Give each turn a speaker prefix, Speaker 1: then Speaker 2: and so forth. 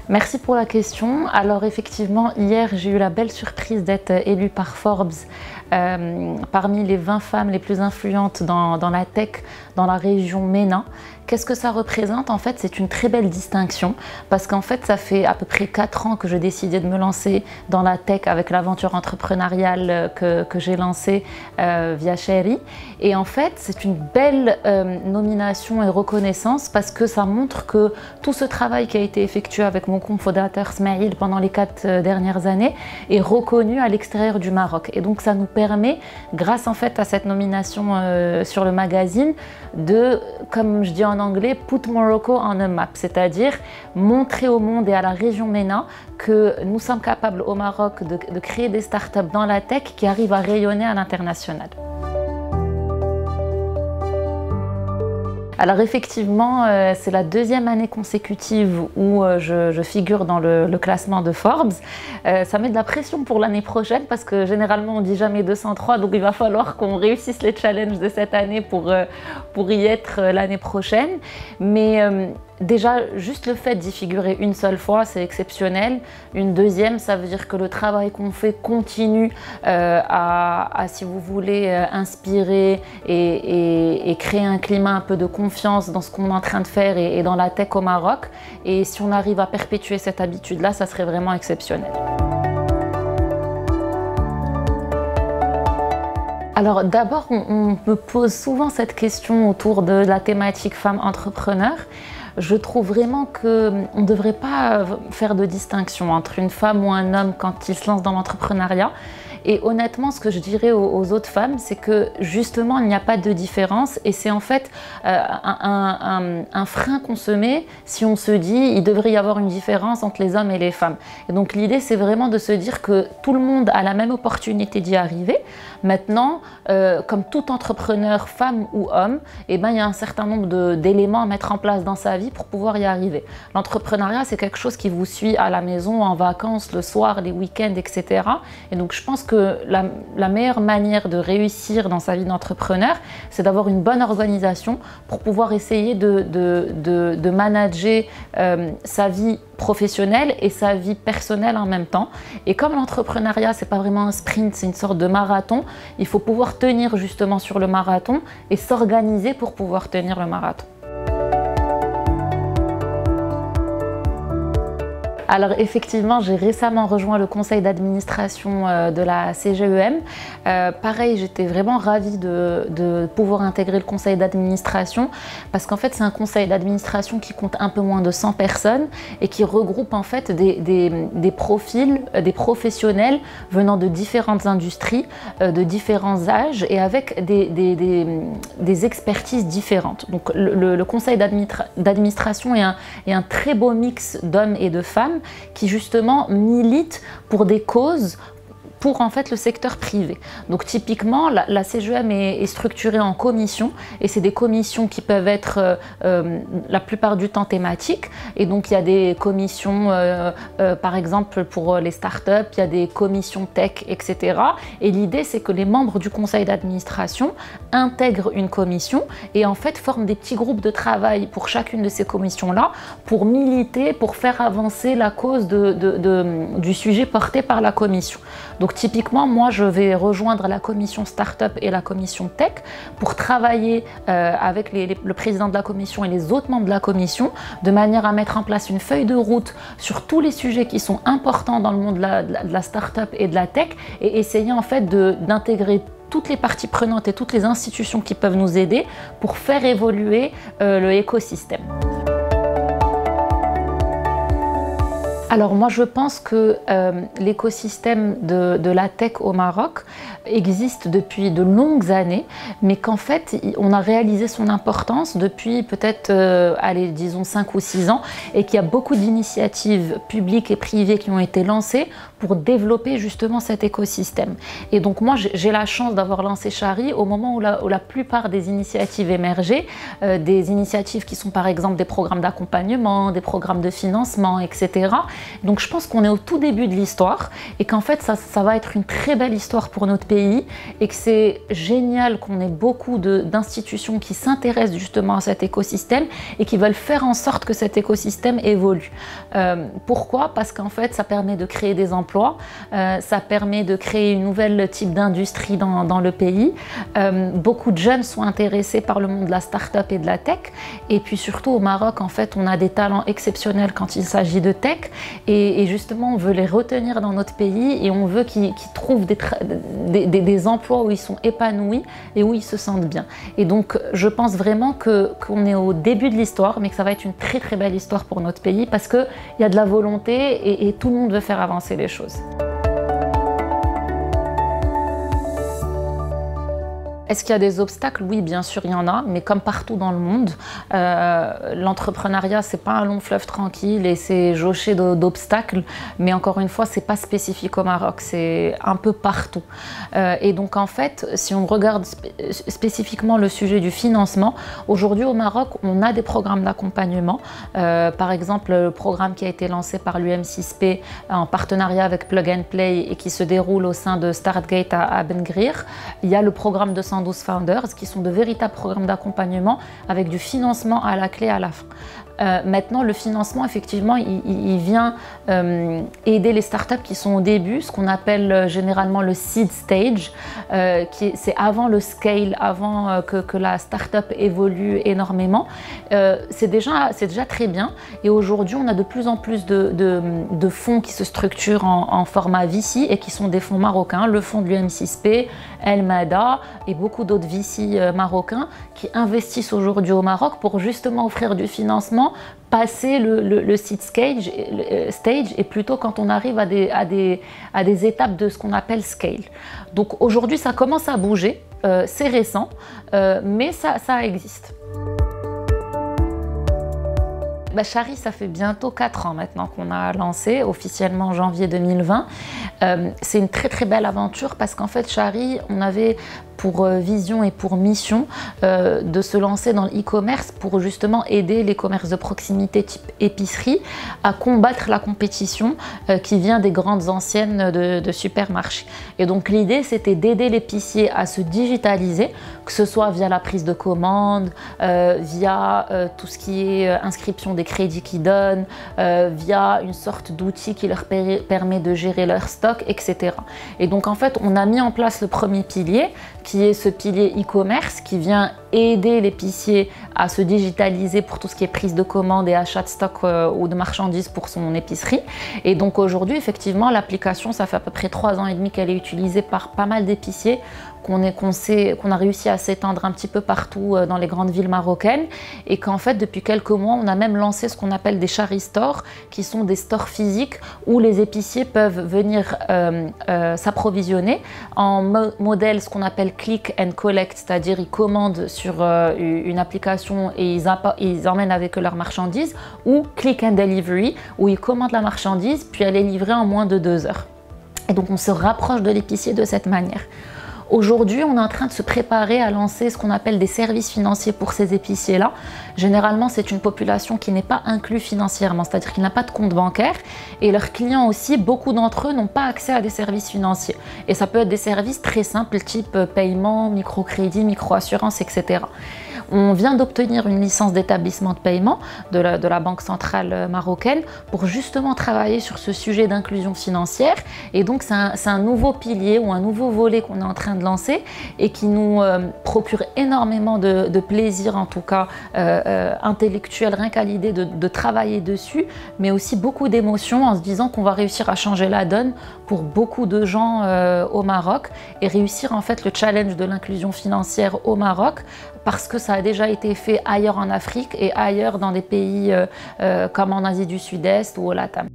Speaker 1: Merci pour la question. Alors effectivement, hier, j'ai eu la belle surprise d'être élue par Forbes parmi les 20 femmes les plus influentes dans la tech dans la région MENA. Qu'est-ce que ça représente? En fait, c'est une très belle distinction parce qu'en fait, ça fait à peu près 4 ans que j'ai décidé de me lancer dans la tech avec l'aventure entrepreneuriale que j'ai lancée via Chéri. Et en fait, c'est une belle nomination et reconnaissance parce que ça montre que tout ce travail qui a été effectué avec mon cofondateur Smaïl pendant les 4 dernières années est reconnu à l'extérieur du Maroc. Et donc, ça nous permet, grâce en fait à cette nomination sur le magazine, de, comme je dis en anglais, put Morocco on a map, c'est-à-dire montrer au monde et à la région MENA que nous sommes capables au Maroc de créer des startups dans la tech qui arrivent à rayonner à l'international. Alors effectivement, c'est la 2e année consécutive où je figure dans le classement de Forbes. Ça met de la pression pour l'année prochaine parce que généralement on dit jamais 203, donc il va falloir qu'on réussisse les challenges de cette année pour y être l'année prochaine. Mais déjà, juste le fait d'y figurer une seule fois, c'est exceptionnel. Une deuxième, ça veut dire que le travail qu'on fait continue à, si vous voulez, inspirer et créer un climat un peu de confiance dans ce qu'on est en train de faire et dans la tech au Maroc. Et si on arrive à perpétuer cette habitude-là, ça serait vraiment exceptionnel. Alors d'abord, on me pose souvent cette question autour de la thématique femme entrepreneur. Je trouve vraiment qu'on ne devrait pas faire de distinction entre une femme ou un homme quand il se lance dans l'entrepreneuriat. Et honnêtement, ce que je dirais aux autres femmes, c'est que justement, il n'y a pas de différence et c'est en fait un frein qu'on se met si on se dit il devrait y avoir une différence entre les hommes et les femmes. Et donc l'idée, c'est vraiment de se dire que tout le monde a la même opportunité d'y arriver. Maintenant, comme tout entrepreneur, femme ou homme, eh ben, il y a un certain nombre d'éléments à mettre en place dans sa vie pour pouvoir y arriver. L'entrepreneuriat, c'est quelque chose qui vous suit à la maison, en vacances, le soir, les week-ends, etc. Et donc je pense que la meilleure manière de réussir dans sa vie d'entrepreneur, c'est d'avoir une bonne organisation pour pouvoir essayer de manager sa vie professionnelle et sa vie personnelle en même temps. Et comme l'entrepreneuriat, c'est pas vraiment un sprint, c'est une sorte de marathon, il faut pouvoir tenir justement sur le marathon et s'organiser pour pouvoir tenir le marathon. Alors effectivement, j'ai récemment rejoint le conseil d'administration de la CGEM. Pareil, j'étais vraiment ravie de pouvoir intégrer le conseil d'administration parce qu'en fait, c'est un conseil d'administration qui compte un peu moins de 100 personnes et qui regroupe en fait des profils, des professionnels venant de différentes industries, de différents âges et avec des expertises différentes. Donc le conseil d'administration est un très beau mix d'hommes et de femmes qui justement militent pour des causes pour en fait le secteur privé. Donc typiquement, la CGEM est structurée en commissions et c'est des commissions qui peuvent être la plupart du temps thématiques. Et donc il y a des commissions par exemple pour les startups, il y a des commissions tech, etc. Et l'idée c'est que les membres du conseil d'administration intègrent une commission et en fait forment des petits groupes de travail pour chacune de ces commissions-là pour militer, pour faire avancer la cause du sujet porté par la commission. Donc typiquement, moi je vais rejoindre la commission Startup et la commission Tech pour travailler avec le président de la commission et les autres membres de la commission de manière à mettre en place une feuille de route sur tous les sujets qui sont importants dans le monde de la startup et de la tech et essayer en fait d'intégrer toutes les parties prenantes et toutes les institutions qui peuvent nous aider pour faire évoluer l'écosystème. Alors moi je pense que l'écosystème de la tech au Maroc existe depuis de longues années, mais qu'en fait on a réalisé son importance depuis peut-être, allez, disons 5 ou 6 ans, et qu'il y a beaucoup d'initiatives publiques et privées qui ont été lancées pour développer justement cet écosystème. Et donc moi j'ai la chance d'avoir lancé Shari au moment où la plupart des initiatives émergeaient, des initiatives qui sont par exemple des programmes d'accompagnement, des programmes de financement, etc. Donc je pense qu'on est au tout début de l'histoire et qu'en fait ça va être une très belle histoire pour notre pays et que c'est génial qu'on ait beaucoup d'institutions qui s'intéressent justement à cet écosystème et qui veulent faire en sorte que cet écosystème évolue. Pourquoi? Parce qu'en fait ça permet de créer des emplois, ça permet de créer une nouvelle type d'industrie dans le pays. Beaucoup de jeunes sont intéressés par le monde de la start-up et de la tech et puis surtout au Maroc en fait on a des talents exceptionnels quand il s'agit de tech et justement on veut les retenir dans notre pays et on veut qu'ils trouvent des emplois où ils sont épanouis et où ils se sentent bien. Et donc je pense vraiment qu'on est au début de l'histoire mais que ça va être une très très belle histoire pour notre pays parce qu'il y a de la volonté et tout le monde veut faire avancer les choses. Est-ce qu'il y a des obstacles? Oui, bien sûr, il y en a, mais comme partout dans le monde, l'entrepreneuriat, c'est pas un long fleuve tranquille et c'est jauché d'obstacles, mais encore une fois, c'est pas spécifique au Maroc, c'est un peu partout. Et donc, en fait, si on regarde spécifiquement le sujet du financement, aujourd'hui au Maroc, on a des programmes d'accompagnement. Par exemple, le programme qui a été lancé par l'UM6P en partenariat avec Plug and Play et qui se déroule au sein de Startgate à Ben Grir. Il y a le programme de 112 Founders qui sont de véritables programmes d'accompagnement avec du financement à la clé à la fin. Maintenant, le financement, effectivement, il vient aider les startups qui sont au début, ce qu'on appelle généralement le seed stage, c'est avant le scale, avant que la startup évolue énormément. C'est déjà très bien. Et aujourd'hui, on a de plus en plus de fonds qui se structurent en format VC et qui sont des fonds marocains, le fonds de l'UM6P, El Mada et beaucoup d'autres VC marocains qui investissent aujourd'hui au Maroc pour justement offrir du financement, passer le seed stage et plutôt quand on arrive à des étapes de ce qu'on appelle scale. Donc aujourd'hui ça commence à bouger, c'est récent, mais ça existe. Shari, ça fait bientôt 4 ans maintenant qu'on a lancé, officiellement en janvier 2020. C'est une très très belle aventure parce qu'en fait Shari, on avait pour vision et pour mission de se lancer dans l'e-commerce pour justement aider les commerces de proximité type épicerie à combattre la compétition qui vient des grandes anciennes de supermarchés. Et donc l'idée c'était d'aider l'épicier à se digitaliser, que ce soit via la prise de commande, via tout ce qui est inscription des crédits qu'ils donnent, via une sorte d'outil qui leur permet de gérer leur stock, etc. Et donc en fait on a mis en place le premier pilier qui est ce pilier e-commerce qui vient aider l'épicier à se digitaliser pour tout ce qui est prise de commande et achat de stock ou de marchandises pour son épicerie. Et donc aujourd'hui, effectivement, l'application, ça fait à peu près 3 ans et demi qu'elle est utilisée par pas mal d'épiciers, qu'on a réussi à s'étendre un petit peu partout dans les grandes villes marocaines et qu'en fait, depuis quelques mois, on a même lancé ce qu'on appelle des Shari Stores, qui sont des stores physiques où les épiciers peuvent venir s'approvisionner en modèle, ce qu'on appelle click and collect, c'est-à-dire ils commandent sur une application et ils emmènent avec eux leurs marchandises, ou click and delivery, où ils commandent la marchandise puis elle est livrée en moins de 2 heures. Et donc on se rapproche de l'épicier de cette manière. Aujourd'hui, on est en train de se préparer à lancer ce qu'on appelle des services financiers pour ces épiciers-là. Généralement, c'est une population qui n'est pas inclue financièrement, c'est-à-dire qui n'a pas de compte bancaire. Et leurs clients aussi, beaucoup d'entre eux n'ont pas accès à des services financiers. Et ça peut être des services très simples, type paiement, microcrédit, microassurance, etc. On vient d'obtenir une licence d'établissement de paiement de la Banque centrale marocaine pour justement travailler sur ce sujet d'inclusion financière. Et donc, c'est un nouveau pilier ou un nouveau volet qu'on est en train de lancer et qui nous procure énormément de plaisir, en tout cas intellectuel, rien qu'à l'idée de travailler dessus, mais aussi beaucoup d'émotions en se disant qu'on va réussir à changer la donne pour beaucoup de gens au Maroc et réussir en fait le challenge de l'inclusion financière au Maroc parce que ça a déjà été fait ailleurs en Afrique et ailleurs dans des pays comme en Asie du Sud-Est ou au Latam.